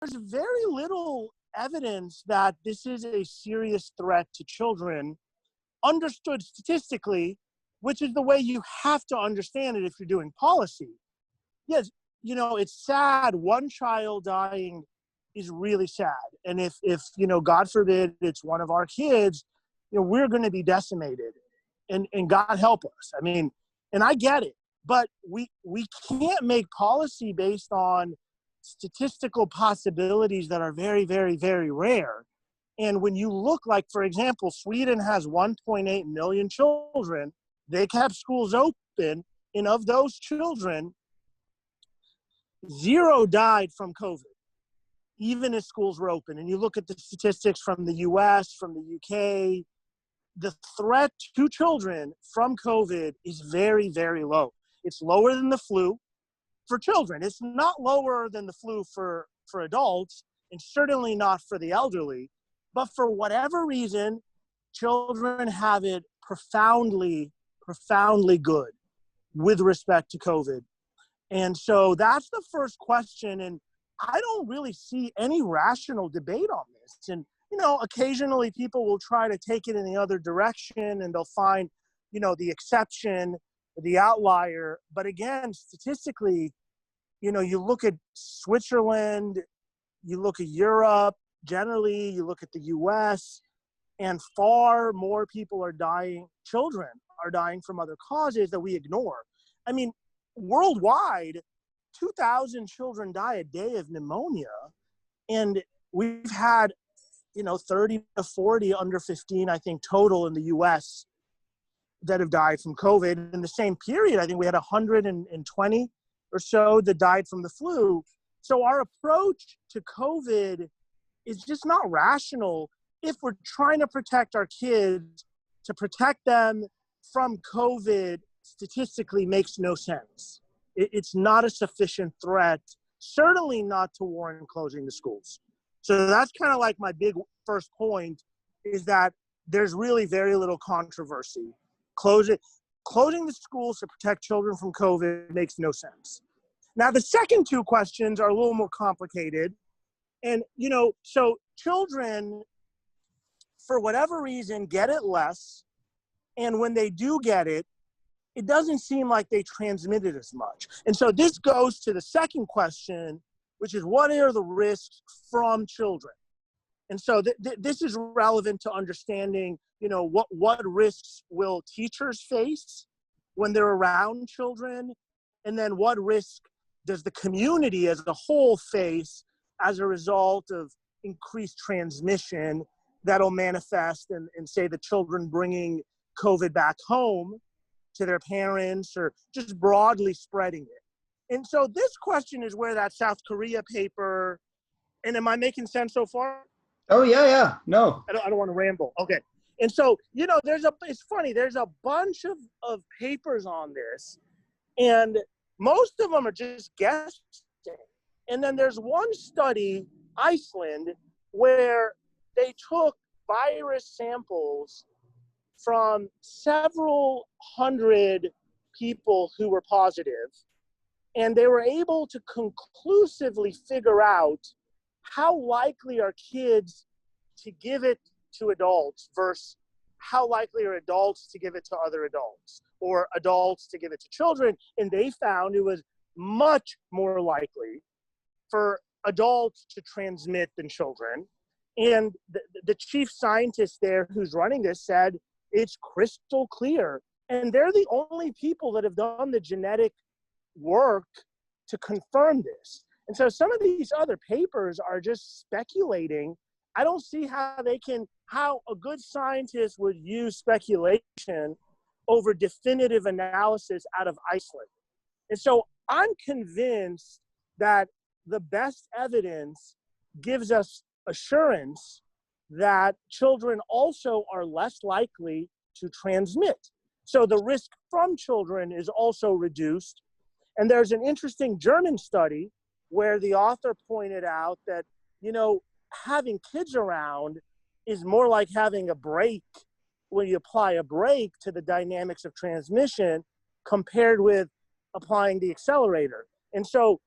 there's very little evidence that this is a serious threat to children, understood statistically, which is the way you have to understand it if you're doing policy. Yes, it's sad. One child dying is really sad. And if God forbid, it's one of our kids, we're going to be decimated. And God help us. I mean, and I get it, but we can't make policy based on statistical possibilities that are very, very, very rare. And when you look, like, for example, Sweden has 1.8 million children. They kept schools open, and of those children, 0 died from COVID, even as schools were open. And you look at the statistics from the US, from the UK, the threat to children from COVID is very, very low. It's lower than the flu for children. It's not lower than the flu for adults, and certainly not for the elderly. But for whatever reason, children have it profoundly, profoundly good with respect to COVID. And so that's the first question. And I don't really see any rational debate on this. And, occasionally people will try to take it in the other direction, and they'll find, the exception, the outlier. But again, statistically, you look at Switzerland, you look at Europe, generally, you look at the US, and far more people are dying, children are dying from other causes that we ignore. I mean, worldwide, 2,000 children die a day of pneumonia, and we've had 30 to 40 under 15, I think, total in the US that have died from COVID. In the same period, I think we had 120 or so that died from the flu. So our approach to COVID is just not rational if we're trying to protect our kids. To protect them from COVID statistically makes no sense. It's not a sufficient threat, certainly not to warrant closing the schools. So that's kind of like my big first point, is that there's really very little controversy. Closing the schools to protect children from COVID makes no sense. Now, the second two questions are a little more complicated. And, so children, for whatever reason, get it less. And when they do get it, it doesn't seem like they transmit it as much. And so this goes to the second question, which is, what are the risks from children? And so this is relevant to understanding, what risks will teachers face when they're around children? And then what risk does the community as a whole face as a result of increased transmission that'll manifest and say the children bringing COVID back home to their parents, or just broadly spreading it? And so this question is where that South Korea paper, and am I making sense so far? Oh, yeah. No. I don't want to ramble. Okay. And so, it's funny, there's a bunch of papers on this, and most of them are just guessing. And then there's one study, Iceland, where they took virus samples from several hundred people who were positive, and they were able to conclusively figure out how likely are kids to give it to adults versus how likely are adults to give it to other adults, or adults to give it to children. And they found it was much more likely for adults to transmit than children. And the chief scientist there who's running this said it's crystal clear. And they're the only people that have done the genetic work to confirm this. And so some of these other papers are just speculating. I don't see how a good scientist would use speculation over definitive analysis out of Iceland. And so I'm convinced that the best evidence gives us assurance that children also are less likely to transmit. So the risk from children is also reduced. And there's an interesting German study where the author pointed out that, having kids around is more like having a brake, when you apply a brake to the dynamics of transmission, compared with applying the accelerator. And so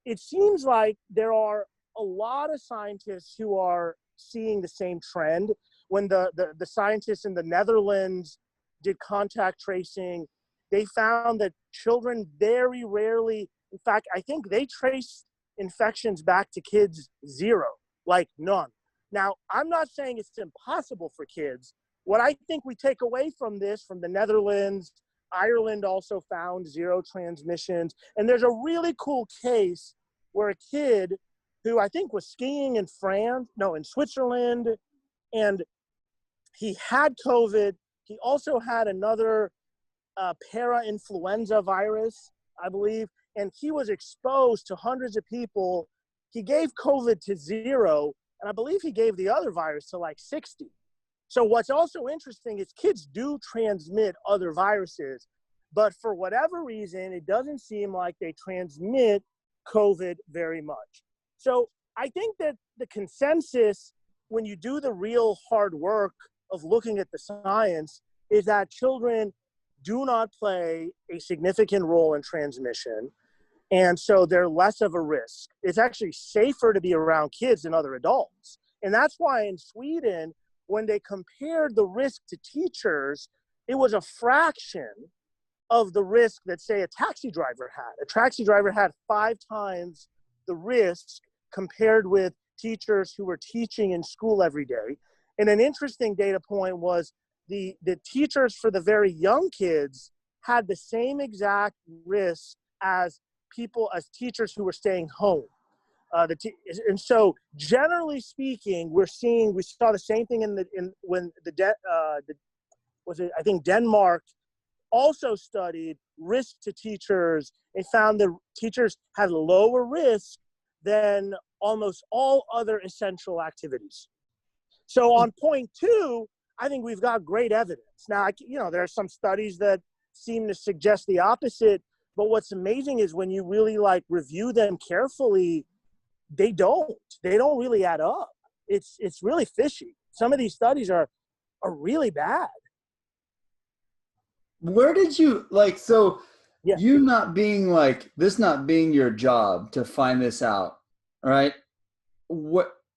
it seems like there are a lot of scientists who are seeing the same trend. When the scientists in the Netherlands did contact tracing, they found that children very rarely, in fact, I think they trace infections back to kids zero, like none. Now, I'm not saying it's impossible for kids. What I think we take away from this, from the Netherlands, Ireland also found zero transmissions. And there's a really cool case where a kid who I think was skiing in in Switzerland, and he had COVID. He also had another para-influenza virus, I believe, and he was exposed to hundreds of people. He gave COVID to zero, and I believe he gave the other virus to like 60. So what's also interesting is kids do transmit other viruses, but for whatever reason, it doesn't seem like they transmit COVID very much. So I think that the consensus, when you do the real hard work of looking at the science, is that children do not play a significant role in transmission. And so they're less of a risk. It's actually safer to be around kids than other adults. And that's why in Sweden, when they compared the risk to teachers, it was a fraction of the risk that, say, a taxi driver had. A taxi driver had 5 times the risk compared with teachers who were teaching in school every day. And an interesting data point was the teachers for the very young kids had the same exact risk as teachers who were staying home. And so generally speaking, we saw the same thing I think Denmark also studied risk to teachers and found that teachers had lower risk than almost all other essential activities. So on point 2, I think we've got great evidence. Now, there are some studies that seem to suggest the opposite, but what's amazing is when you really review them carefully, they don't really add up. It's really fishy. Some of these studies are really bad. Where did you Yeah. you not being this not being your job to find this out, right?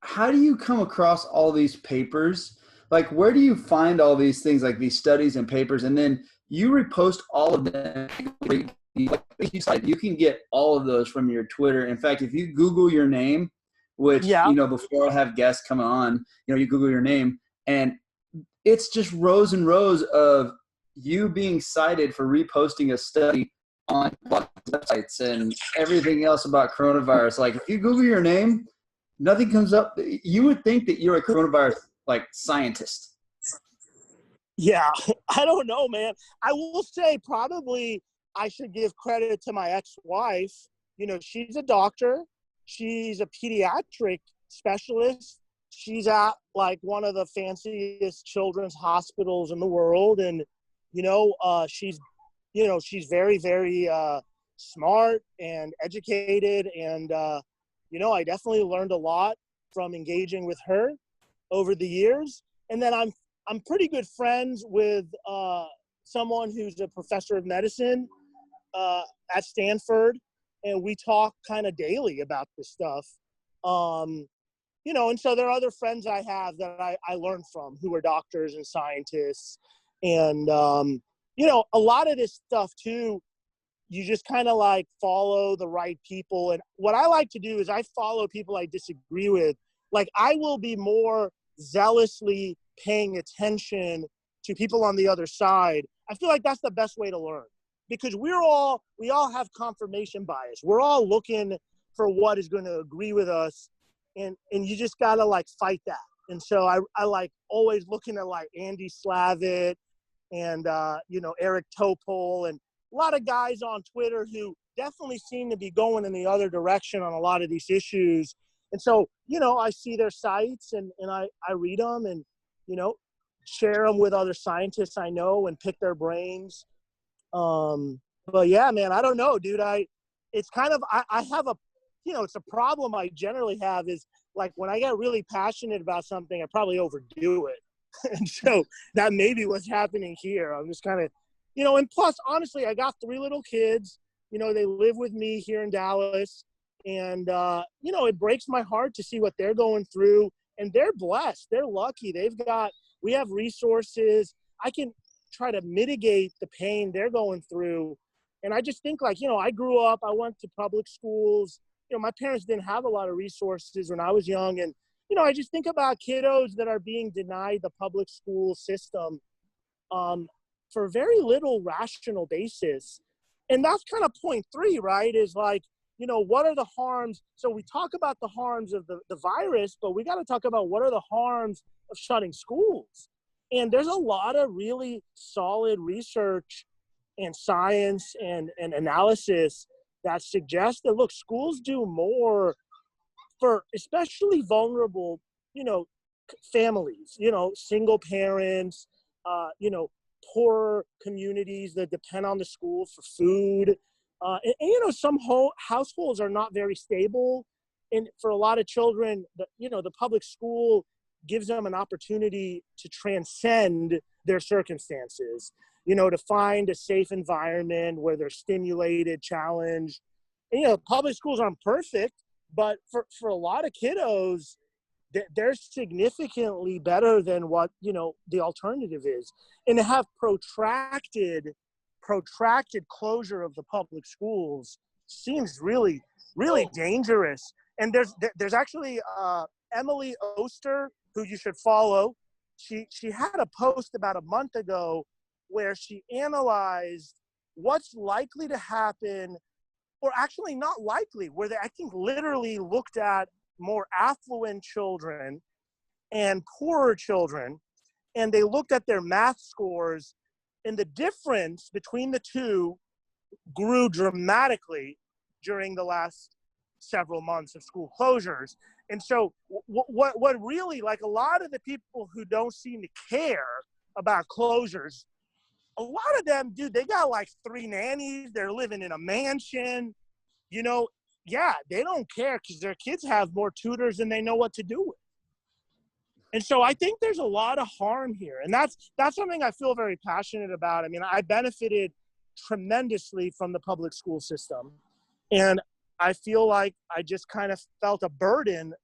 How do you come across all these papers? Where do you find all these things, these studies and papers, and then you repost all of them? You can get all of those from your Twitter. In fact, if you Google your name, which, before I have guests come on, you Google your name, and it's just rows and rows of you being cited for reposting a study on websites and everything else about coronavirus. If you Google your name, nothing comes up. You would think that you're a coronavirus scientist. Yeah, I don't know, man. I will say probably I should give credit to my ex-wife. She's a doctor. She's a pediatric specialist. She's at one of the fanciest children's hospitals in the world. And, she's very, very smart and educated. And, I definitely learned a lot from engaging with her over the years. And then I'm pretty good friends with someone who's a professor of medicine at Stanford, and we talk kind of daily about this stuff. And so there are other friends I have that I learn from who are doctors and scientists. And, a lot of this stuff too, you just kind of follow the right people. And what I like to do is I follow people I disagree with. I will be more zealously paying attention to people on the other side. I feel like that's the best way to learn, because we all have confirmation bias. We're all looking for what is going to agree with us, and you just gotta fight that. And so I always looking at Andy Slavitt and Eric Topol and a lot of guys on Twitter who definitely seem to be going in the other direction on a lot of these issues. And so, I see their sites and I read them and, share them with other scientists I know and pick their brains. But yeah, man, I don't know, dude. It's kind of, I have a, it's a problem I generally have is when I get really passionate about something, I probably overdo it. And so that may be what's happening here. I'm just kind of, and plus, honestly, I got 3 little kids. They live with me here in Dallas. And, it breaks my heart to see what they're going through. And they're blessed. They're lucky. We have resources. I can try to mitigate the pain they're going through. And I just think I grew up, I went to public schools. My parents didn't have a lot of resources when I was young. And, I just think about kiddos that are being denied the public school system for very little rational basis. And that's kind of point 3, right? Is what are the harms? So we talk about the harms of the virus, but we got to talk about what are the harms of shutting schools. And there's a lot of really solid research and science and analysis that suggests that, look, schools do more for especially vulnerable, families, single parents, poor communities that depend on the school for food. Some households are not very stable. And for a lot of children, the public school gives them an opportunity to transcend their circumstances, to find a safe environment where they're stimulated, challenged. And, public schools aren't perfect, but for a lot of kiddos, they're significantly better than what, the alternative is. And to have protracted closure of the public schools seems really, really dangerous. And there's actually Emily Oster, who you should follow. She had a post about a month ago where she analyzed what's likely to happen, or actually not likely, where they, I think, literally looked at more affluent children and poorer children, and they looked at their math scores, and the difference between the two grew dramatically during the last several months of school closures. And so what really, a lot of the people who don't seem to care about closures, a lot of them, dude, they got 3 nannies. They're living in a mansion. They don't care because their kids have more tutors than they know what to do with. And so I think there's a lot of harm here. And that's something I feel very passionate about. I mean, I benefited tremendously from the public school system. And I feel like I just kind of felt a burden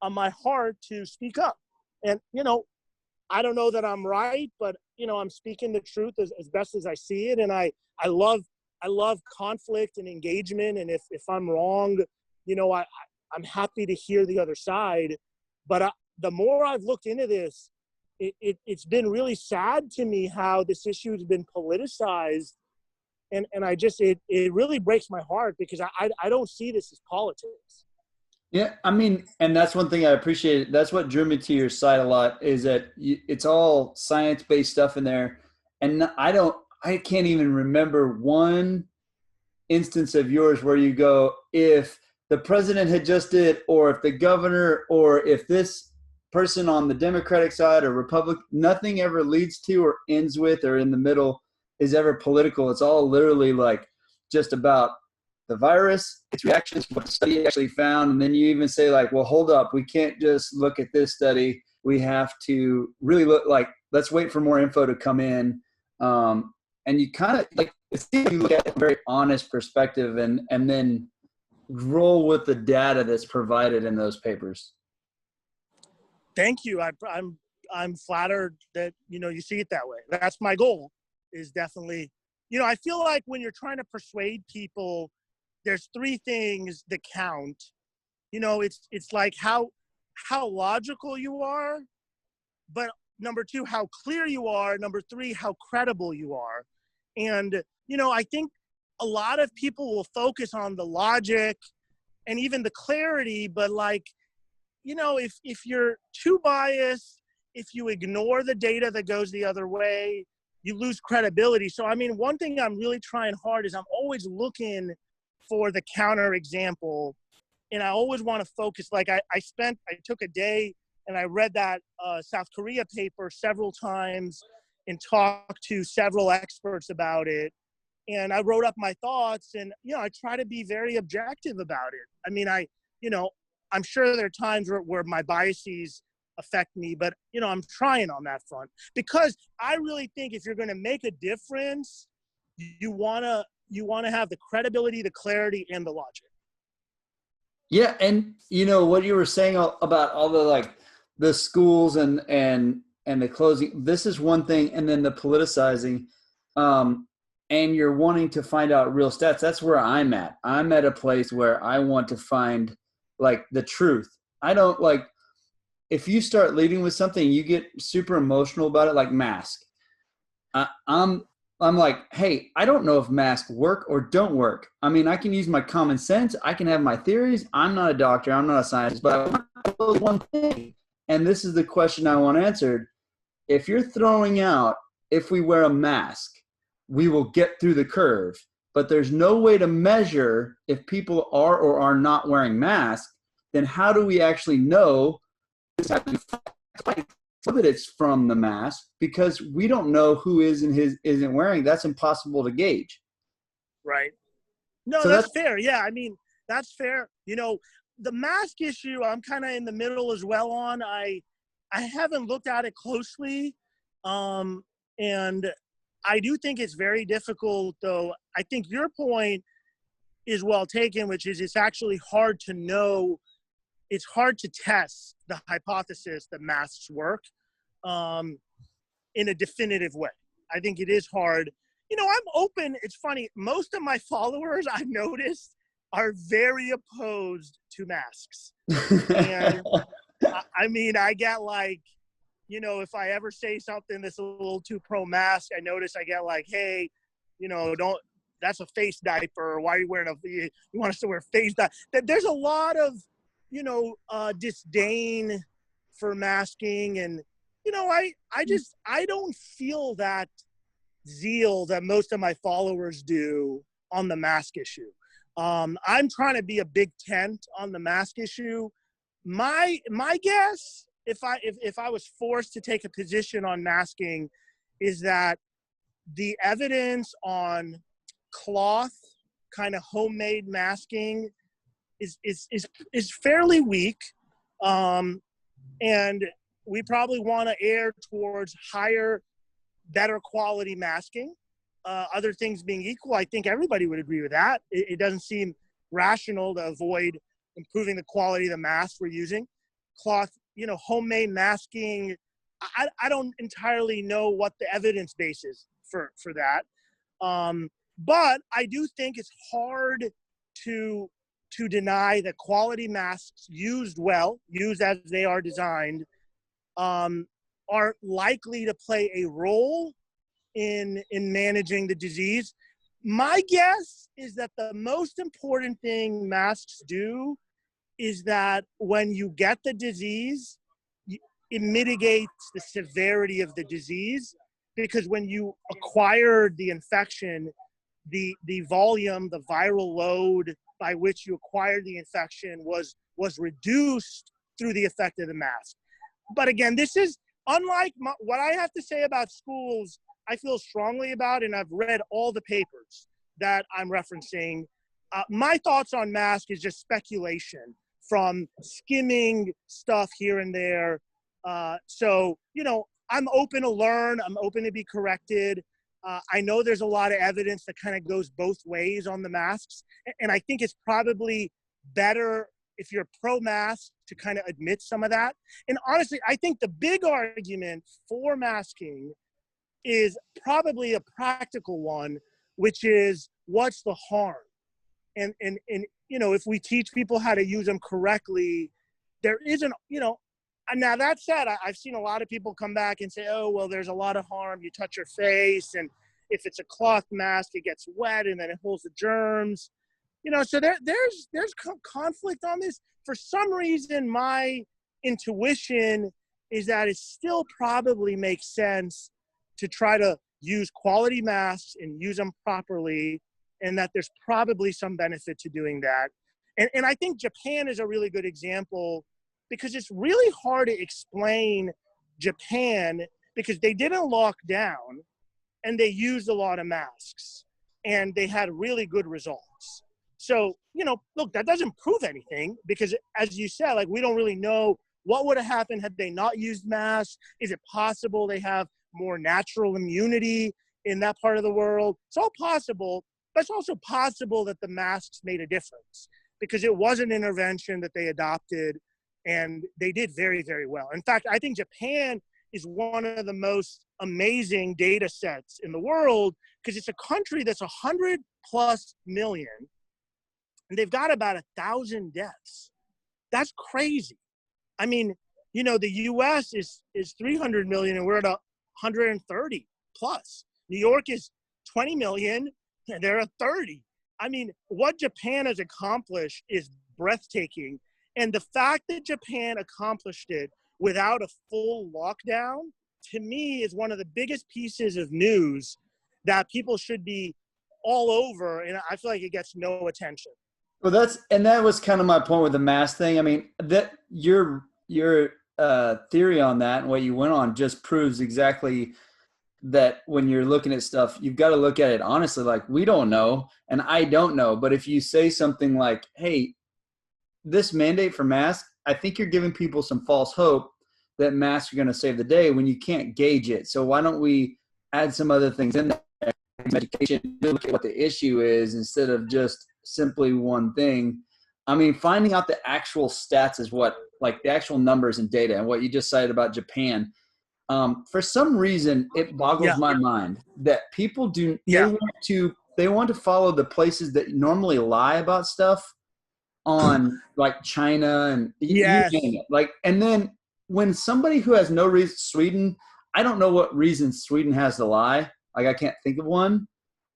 on my heart to speak up. And, I don't know that I'm right, but, I'm speaking the truth as best as I see it. And I love conflict and engagement. And if I'm wrong, I'm happy to hear the other side. But the more I've looked into this, it's been really sad to me how this issue has been politicized. And I just, it really breaks my heart because I don't see this as politics. Yeah, I mean, and that's one thing I appreciate. That's what drew me to your site a lot, is that it's all science-based stuff in there. And I can't even remember one instance of yours where you go, if the president had just did, or if the governor, or if this person on the Democratic side or Republican, nothing ever leads to or ends with or in the middle is ever political. It's all literally just about the virus, its reactions, what the study actually found. And then you even say well, hold up, we can't just look at this study. We have to really look let's wait for more info to come in. And you kind of you look at a very honest perspective and then roll with the data that's provided in those papers. Thank you. I'm flattered that, you see it that way. That's my goal, is definitely, I feel like when you're trying to persuade people, there's 3 things that count. It's like how logical you are, but number 2, how clear you are. Number 3, how credible you are. And, I think a lot of people will focus on the logic and even the clarity, but if you're too biased, if you ignore the data that goes the other way, you lose credibility. So, I mean, one thing I'm really trying hard is I'm always looking for the counter example. And I always want to focus. I took a day and I read that South Korea paper several times and talked to several experts about it. And I wrote up my thoughts and, I try to be very objective about it. I mean, I'm sure there are times where my biases affect me, but, I'm trying on that front because I really think if you're going to make a difference, you want to have the credibility, the clarity, and the logic. Yeah, and you know what you were saying about all the like the schools and the closing. This is one thing, and then the politicizing, um, and you're wanting to find out real stats. That's where I'm at. I'm at a place where I want to find like the truth. I don't like if you start leading with something, you get super emotional about it, like mask. I, I'm I'm like, hey, I don't know if masks work or don't work. I mean, I can use my common sense. I can have my theories. I'm not a doctor. I'm not a scientist, but I want to know one thing. And this is the question I want answered. If you're throwing out, if we wear a mask, we will get through the curve. But there's no way to measure if people are or are not wearing masks, then how do we actually know that it's from the mask because we don't know who is and his isn't wearing. That's impossible to gauge. Right. No, So that's that's fair. Yeah, I mean, that's fair. You know, the mask issue, I'm kind of in the middle as well on. I haven't looked at it closely. And I do think it's very difficult, though. I think your point is well taken, which is it's actually hard to know. It's hard to test the hypothesis that masks work um, in a definitive way. I think it is hard. You know, I'm open. It's funny. Most of my followers, I've noticed, are very opposed to masks. And I mean, I get like, you know, if I ever say something that's a little too pro mask, I notice I get like, hey, you know, don't, that's a face diaper. Why are you wearing you want us to wear face diaper? There's a lot of, you know, disdain for masking. And, you know, I don't feel that zeal that most of my followers do on the mask issue. I'm trying to be a big tent on the mask issue. My guess, if I was forced to take a position on masking, is that the evidence on cloth kind of homemade masking is fairly weak, and we probably want to err towards higher, better quality masking. Other things being equal, I think everybody would agree with that. It doesn't seem rational to avoid improving the quality of the masks we're using. Cloth, you know, homemade masking, I don't entirely know what the evidence base is for that. But I do think it's hard to deny that quality masks used well, used as they are designed, are likely to play a role in managing the disease. My guess is that the most important thing masks do is that when you get the disease, it mitigates the severity of the disease, because when you acquired the infection, the volume, the viral load by which you acquired the infection was reduced through the effect of the mask. But again, this is unlike what I have to say about schools. I feel strongly about, and I've read all the papers that I'm referencing. My thoughts on mask is just speculation from skimming stuff here and there. So, you know, I'm open to learn. I'm open to be corrected. I know there's a lot of evidence that kind of goes both ways on the masks. And I think it's probably better if you're pro-mask to kind of admit some of that. And honestly, I think the big argument for masking is probably a practical one, which is what's the harm? And you know, if we teach people how to use them correctly, there isn't, you know, and now that said, I've seen a lot of people come back and say, oh, well, there's a lot of harm. You touch your face, and if it's a cloth mask, it gets wet and then it holds the germs. You know, so there's conflict on this. For some reason, my intuition is that it still probably makes sense to try to use quality masks and use them properly, and that there's probably some benefit to doing that. And I think Japan is a really good example, because it's really hard to explain Japan, because they didn't lock down and they used a lot of masks and they had really good results. So, you know, look, that doesn't prove anything, because as you said, like, we don't really know what would have happened had they not used masks. Is it possible they have more natural immunity in that part of the world? It's all possible, but it's also possible that the masks made a difference. because it was an intervention that they adopted, and they did very, very well. In fact, I think Japan is one of the most amazing data sets in the world, because it's a country that's 100+ million, and they've got about 1,000 deaths. That's crazy. I mean, you know, the US is 300 million and we're at 130 plus. New York is 20 million and they're at 30. I mean, what Japan has accomplished is breathtaking. And the fact that Japan accomplished it without a full lockdown, to me, is one of the biggest pieces of news that people should be all over. And I feel like it gets no attention. Well, that was kind of my point with the mask thing. I mean, that your theory on that and what you went on just proves exactly that when you're looking at stuff, you've got to look at it honestly. Like, we don't know, and I don't know. But if you say something like, "Hey, this mandate for masks," I think you're giving people some false hope that masks are going to save the day when you can't gauge it. So why don't we add some other things in there? Education, look at what the issue is instead of just simply one thing. I mean, finding out the actual stats is what, like the actual numbers and data, and what you just cited about Japan. For some reason, it boggles my mind that people they want to follow the places that normally lie about stuff on, like China and you name it. Like, and then when somebody who has no reason, Sweden, I don't know what reason Sweden has to lie. Like, I can't think of one.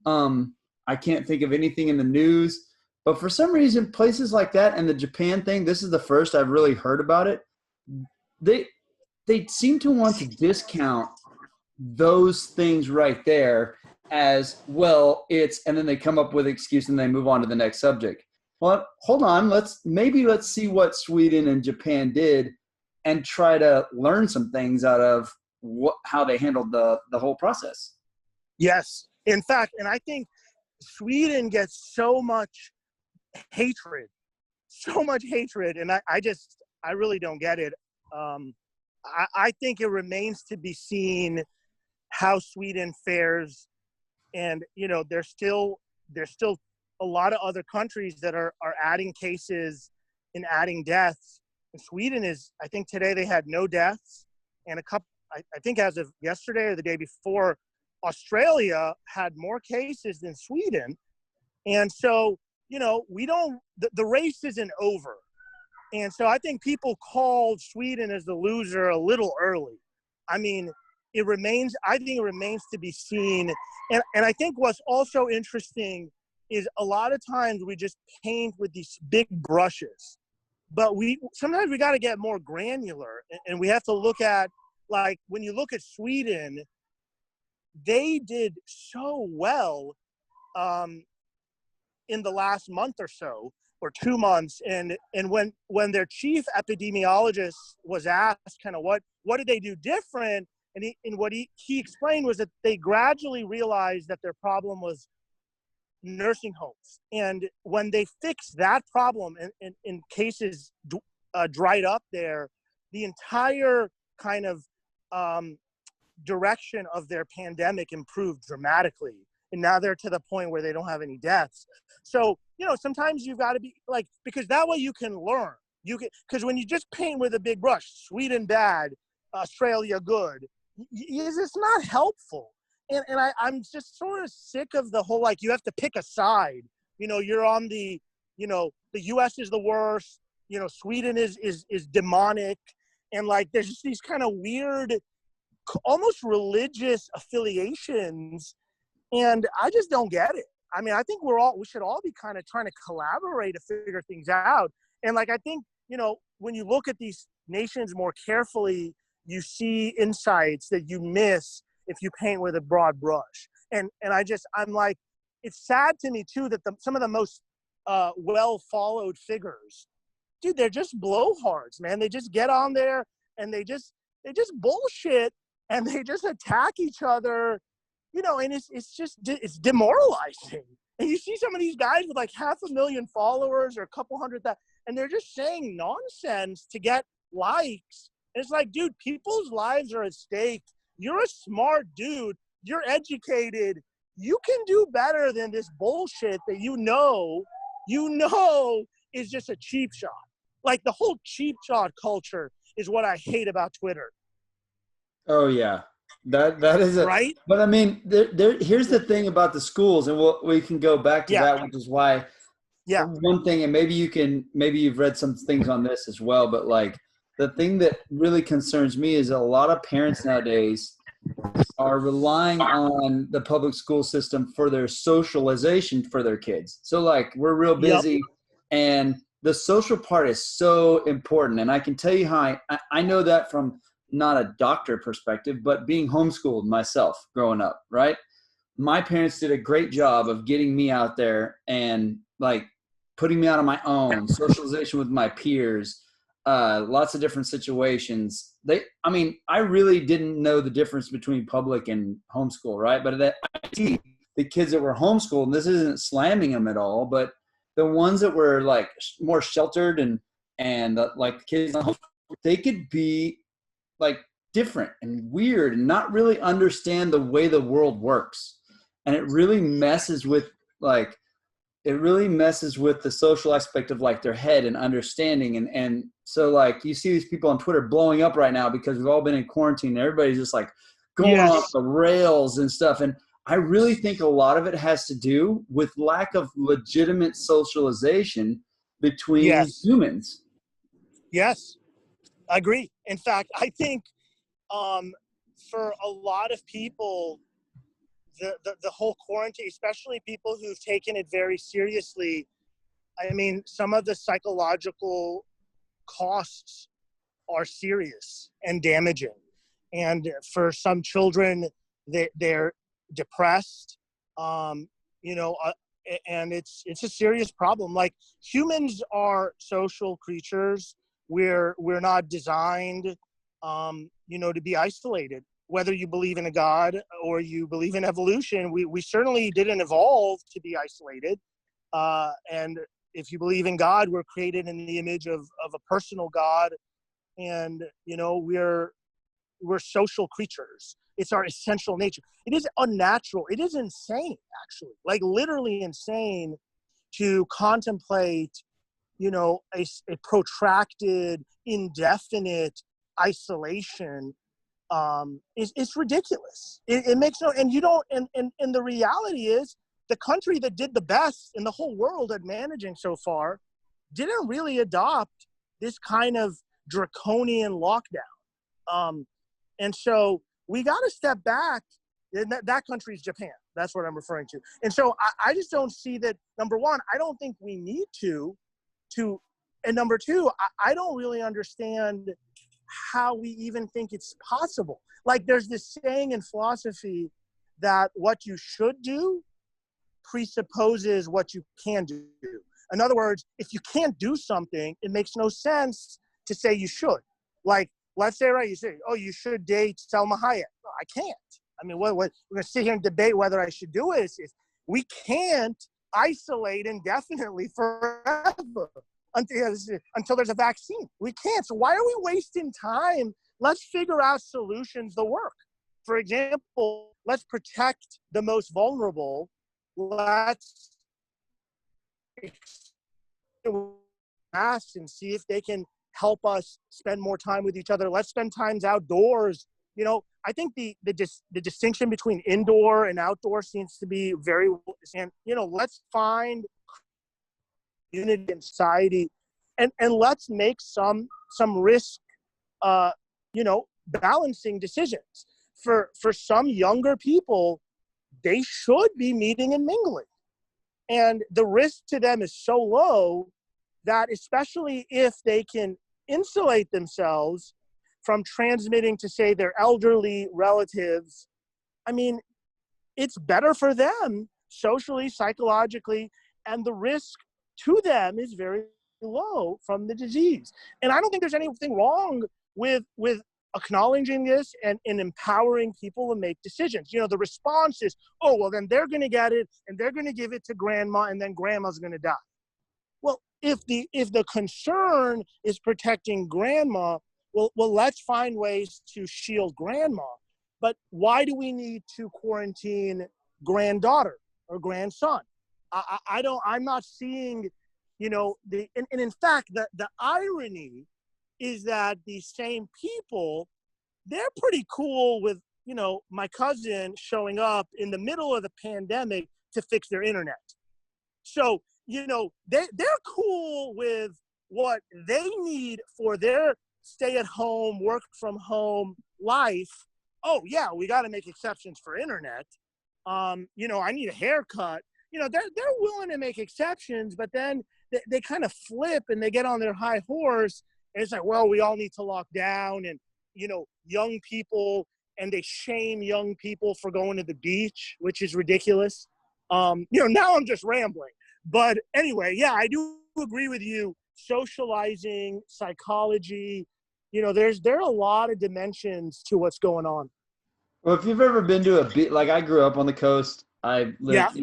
I can't think of anything in the news. But for some reason, places like that and the Japan thing, this is the first I've really heard about it. They seem to want to discount those things right there as, well, and then they come up with an excuse and they move on to the next subject. Well, hold on. Let's see what Sweden and Japan did and try to learn some things out of how they handled the whole process. Yes. In fact, and I think Sweden gets so much hatred, and I really don't get it. I think it remains to be seen how Sweden fares, and you know, there's still a lot of other countries that are adding cases and adding deaths. And Sweden is, I think today they had no deaths, and I think as of yesterday or the day before, Australia had more cases than Sweden. And so, you know, the race isn't over. And so I think people called Sweden as the loser a little early. I mean, I think it remains to be seen. And I think what's also interesting is a lot of times we just paint with these big brushes, but sometimes we got to get more granular, and we have to look at, like, when you look at Sweden, they did so well in the last month or so, or 2 months. And when their chief epidemiologist was asked kind of what did they do different, and what he explained was that they gradually realized that their problem was nursing homes. And when they fixed that problem and cases dried up there, the entire kind of direction of their pandemic improved dramatically. And now they're to the point where they don't have any deaths. So, you know, sometimes you've got to be like, because that way you can learn. Because when you just paint with a big brush, Sweden bad, Australia good, it's not helpful. And I'm just sort of sick of the whole, like, you have to pick a side. You know, you're on the US is the worst, you know, Sweden is demonic. And like, there's just these kind of weird, almost religious affiliations. And I just don't get it. I mean, I think we should all be kind of trying to collaborate to figure things out. And like, I think, you know, when you look at these nations more carefully, you see insights that you miss if you paint with a broad brush. And I'm like, it's sad to me too that some of the most well-followed figures, dude, they're just blowhards, man. They just get on there and they just bullshit, and they just attack each other, you know, and it's demoralizing. And you see some of these guys with like 500,000 followers or a couple hundred that, and they're just saying nonsense to get likes. And it's like, dude, people's lives are at stake. You're a smart dude. You're educated. You can do better than this bullshit that you know is just a cheap shot. Like the whole cheap shot culture is what I hate about Twitter. Oh yeah, that is a. Right? But I mean, here's the thing about the schools, and we can go back to Yeah. that, which is why Yeah. one thing, and maybe you've read some things on this as well, but like the thing that really concerns me is a lot of parents nowadays are relying on the public school system for their socialization for their kids. So like we're real Yep. busy, and the social part is so important. And I can tell you how I know that from not a doctor perspective, but being homeschooled myself growing up, right? My parents did a great job of getting me out there and like putting me out on my own, socialization with my peers, lots of different situations. I really didn't know the difference between public and homeschool, right? But I see the kids that were homeschooled, and this isn't slamming them at all, but the ones that were like more sheltered and like kids, they could be like different and weird and not really understand the way the world works. And it really messes with the social aspect of like their head and understanding. And so like you see these people on Twitter blowing up right now because we've all been in quarantine. Everybody's just like going off the rails and stuff. And I really think a lot of it has to do with lack of legitimate socialization between humans. Yes, I agree. In fact, I think for a lot of people, the whole quarantine, especially people who've taken it very seriously, I mean, some of the psychological costs are serious and damaging. And for some children, they're depressed, you know, and it's a serious problem. Like humans are social creatures. We're not designed, you know, to be isolated. Whether you believe in a God or you believe in evolution, we certainly didn't evolve to be isolated. And if you believe in God, we're created in the image of a personal God. And, you know, we're social creatures. It's our essential nature. It is unnatural. It is insane, actually, like literally insane to contemplate, you know, a protracted, indefinite isolation. It's ridiculous. It makes no, and you don't, and the reality is the country that did the best in the whole world at managing so far didn't really adopt this kind of draconian lockdown. And so we got to step back. That country is Japan. That's what I'm referring to. And so I just don't see that. Number one, I don't think we need to, and number two, I don't really understand how we even think it's possible. Like there's this saying in philosophy that what you should do presupposes what you can do. In other words, if you can't do something, it makes no sense to say you should. Like, let's say, right, you say, oh, you should date Selma Hayek. No, I can't. I mean, what we're going to sit here and debate whether I should do it. We can't isolate indefinitely forever until there's a vaccine. We can't. So why are we wasting time? Let's figure out solutions that work. For example, let's protect the most vulnerable. Let's ask and see if they can help us spend more time with each other. Let's spend times outdoors. You know, I think the distinction between indoor and outdoor seems to be very, and you know, let's find unity and society, and let's make some risk, you know, balancing decisions. For some younger people, they should be meeting and mingling, and the risk to them is so low that, especially if they can insulate themselves from transmitting to, say, their elderly relatives, I mean, it's better for them socially, psychologically, and the risk to them is very low from the disease. And I don't think there's anything wrong with acknowledging this and empowering people to make decisions. You know, the response is, oh, well, then they're going to get it and they're going to give it to grandma and then grandma's going to die. Well, if the concern is protecting grandma, well, let's find ways to shield grandma. But why do we need to quarantine granddaughter or grandson? I'm not seeing and in fact, the irony is that these same people, they're pretty cool with, my cousin showing up in the middle of the pandemic to fix their internet. So, they're cool with what they need for their stay-at-home, work-from-home life. Oh, yeah, we got to make exceptions for internet. I need a haircut. They're willing to make exceptions, but then they kind of flip and they get on their high horse. And it's like, well, we all need to lock down and, young people, and they shame young people for going to the beach, which is ridiculous. Now I'm just rambling. But anyway, yeah, I do agree with you. Socializing, psychology, there are a lot of dimensions to what's going on. Well, if you've ever been to a beach, like I grew up on the coast, I lived,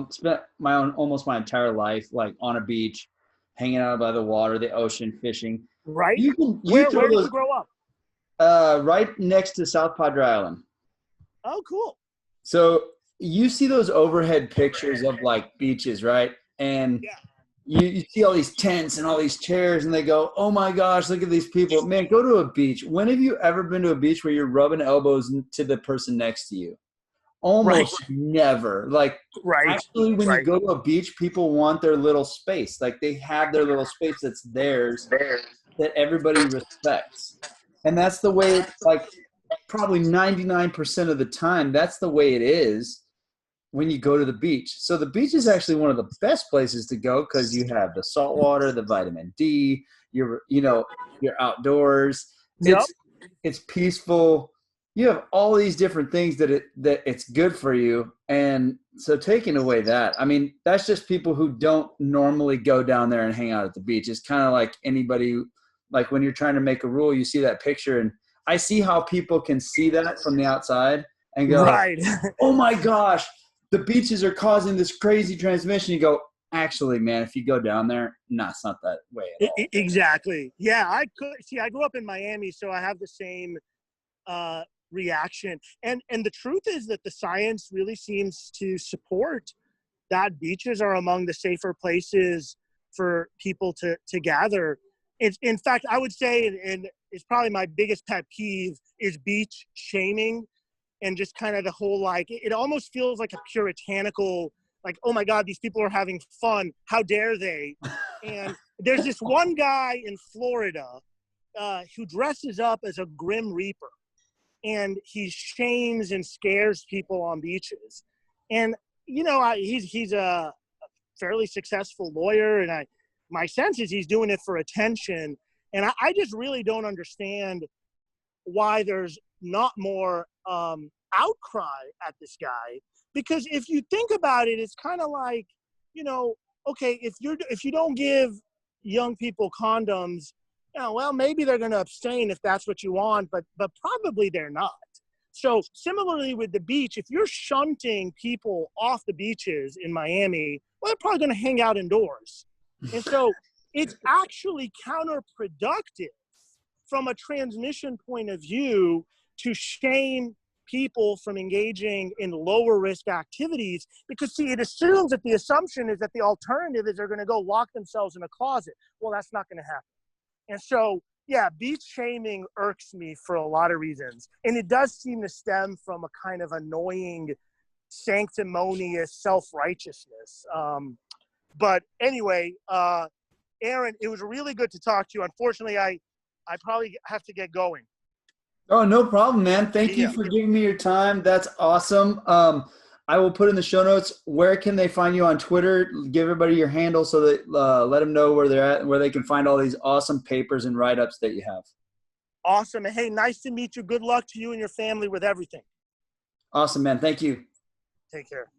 spent almost my entire life like on a beach, hanging out by the water, the ocean, fishing. Right. Where did you grow up? Right next to South Padre Island. Oh, cool. So you see those overhead pictures of like beaches, right? And you see all these tents and all these chairs, and they go, oh my gosh, look at these people. Man, go to a beach. When have you ever been to a beach where you're rubbing elbows to the person next to you? Almost never. Like, actually, when you go to a beach, people want their little space. Like, they have their little space that's theirs that everybody respects. And that's the way, like, probably 99% of the time, that's the way it is when you go to the beach. So the beach is actually one of the best places to go because you have the salt water, the vitamin D, you're outdoors. Yep. It's peaceful. You have all these different things that it's good for you. And so taking away that, I mean, that's just people who don't normally go down there and hang out at the beach. It's kind of like anybody, like when you're trying to make a rule, you see that picture, and I see how people can see that from the outside and go, oh my gosh, the beaches are causing this crazy transmission. You go, actually, man, if you go down there, no, it's not that way at all. Exactly. Yeah, I grew up in Miami, so I have the same reaction. And the truth is that the science really seems to support that beaches are among the safer places for people to gather. In fact, I would say, and it's probably my biggest pet peeve, is beach shaming. And just kind of the whole, like, it almost feels like a puritanical, like, oh my God, these people are having fun. How dare they? And there's this one guy in Florida who dresses up as a Grim Reaper. And he shames and scares people on beaches. And, he's a fairly successful lawyer. And my sense is he's doing it for attention. And I just really don't understand why there's not more outcry at this guy, because if you think about it, it's kind of like, okay, if you don't give young people condoms, well, maybe they're going to abstain if that's what you want, but probably they're not. So similarly with the beach, if you're shunting people off the beaches in Miami, well, they're probably going to hang out indoors. And so it's actually counterproductive from a transmission point of view to shame people from engaging in lower risk activities, because see, it assumes that the assumption is that the alternative is they're going to go lock themselves in a closet. Well, that's not going to happen. And so, yeah, beach shaming irks me for a lot of reasons. And it does seem to stem from a kind of annoying, sanctimonious self-righteousness. But anyway, Aaron, it was really good to talk to you. Unfortunately, I probably have to get going. Oh, no problem, man. Thank you for giving me your time. That's awesome. I will put in the show notes. Where can they find you on Twitter? Give everybody your handle so that let them know where they're at and where they can find all these awesome papers and write-ups that you have. Awesome. And hey, nice to meet you. Good luck to you and your family with everything. Awesome, man. Thank you. Take care.